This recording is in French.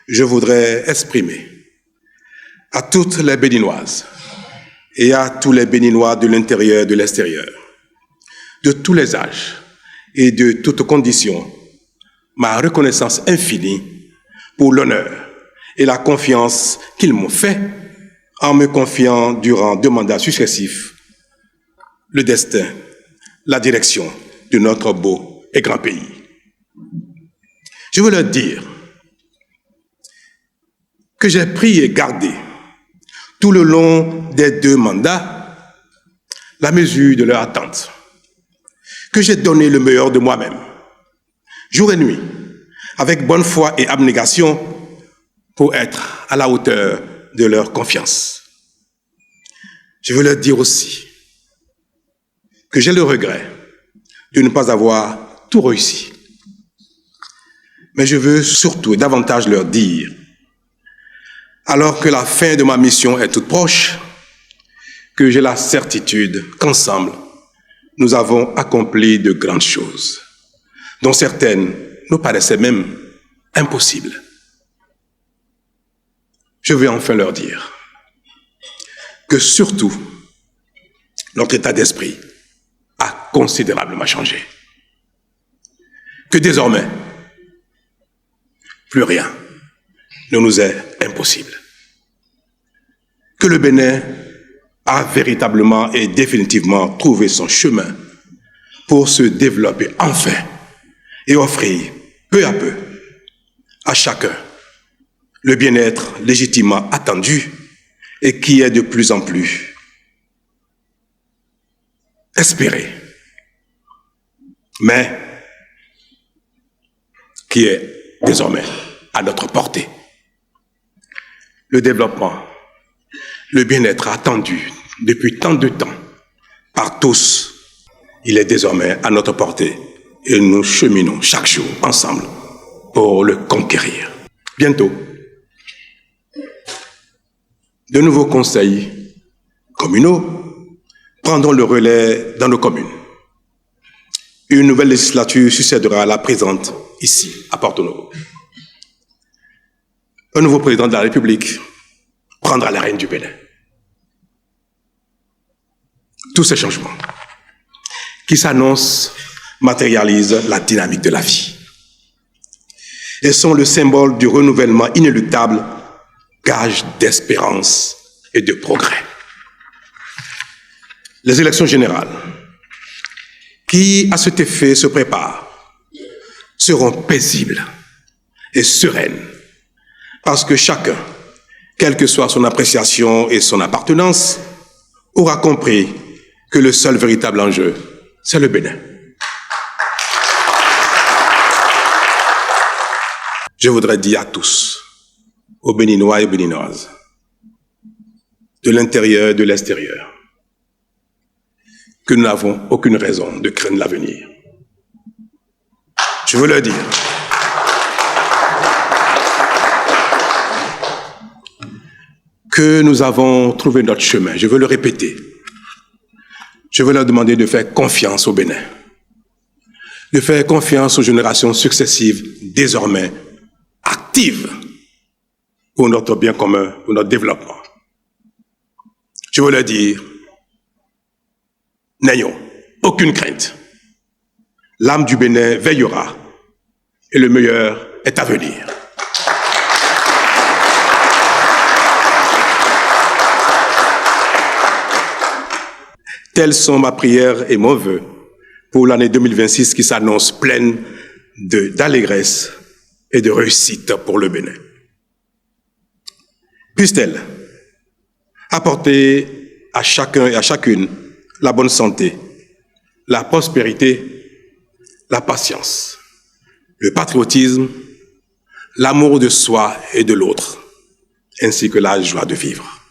je voudrais exprimer à toutes les Béninoises et à tous les Béninois de l'intérieur et de l'extérieur, de tous les âges et de toutes conditions, ma reconnaissance infinie pour l'honneur et la confiance qu'ils m'ont fait en me confiant durant 2 mandats successifs le destin, la direction de notre beau et grand pays. Je veux leur dire que j'ai pris et gardé tout le long des 2 mandats la mesure de leur attente, que j'ai donné le meilleur de moi-même, jour et nuit, avec bonne foi et abnégation, pour être à la hauteur de leur confiance. Je veux leur dire aussi que j'ai le regret de ne pas avoir tout réussi. Mais je veux surtout et davantage leur dire, alors que la fin de ma mission est toute proche, que j'ai la certitude qu'ensemble, nous avons accompli de grandes choses, dont certaines nous paraissaient même impossibles. Je veux enfin leur dire que surtout, notre état d'esprit a considérablement changé. Que désormais, plus rien ne nous est impossible. Que le Bénin a véritablement et définitivement trouvé son chemin pour se développer enfin et offrir peu à peu à chacun le bien-être légitimement attendu et qui est de plus en plus espéré, mais qui est désormais à notre portée. Le développement, le bien-être attendu depuis tant de temps par tous, il est désormais à notre portée et nous cheminons chaque jour ensemble pour le conquérir. Bientôt, de nouveaux conseils communaux prendront le relais dans nos communes. Une nouvelle législature succédera à la présente ici, à Porto Novo. Un nouveau président de la République prendra la règne du Bénin. Tous ces changements qui s'annoncent matérialisent la dynamique de la vie et sont le symbole du renouvellement inéluctable, gage d'espérance et de progrès. Les élections générales, qui à cet effet se préparent, seront paisibles et sereines, parce que chacun, quelle que soit son appréciation et son appartenance, aura compris que le seul véritable enjeu, c'est le Bénin. Je voudrais dire à tous, aux Béninois et Béninoises, de l'intérieur et de l'extérieur, que nous n'avons aucune raison de craindre l'avenir. Je veux leur dire que nous avons trouvé notre chemin. Je veux le répéter. Je veux leur demander de faire confiance au Bénin, de faire confiance aux générations successives, désormais actives, pour notre bien commun, pour notre développement. Je veux leur dire, n'ayons aucune crainte. L'âme du Bénin veillera et le meilleur est à venir. Telles sont ma prière et mon vœu pour l'année 2026 qui s'annonce pleine d'allégresse et de réussite pour le Bénin. Puisse-t-elle apporter à chacun et à chacune la bonne santé, la prospérité, la patience, le patriotisme, l'amour de soi et de l'autre, ainsi que la joie de vivre.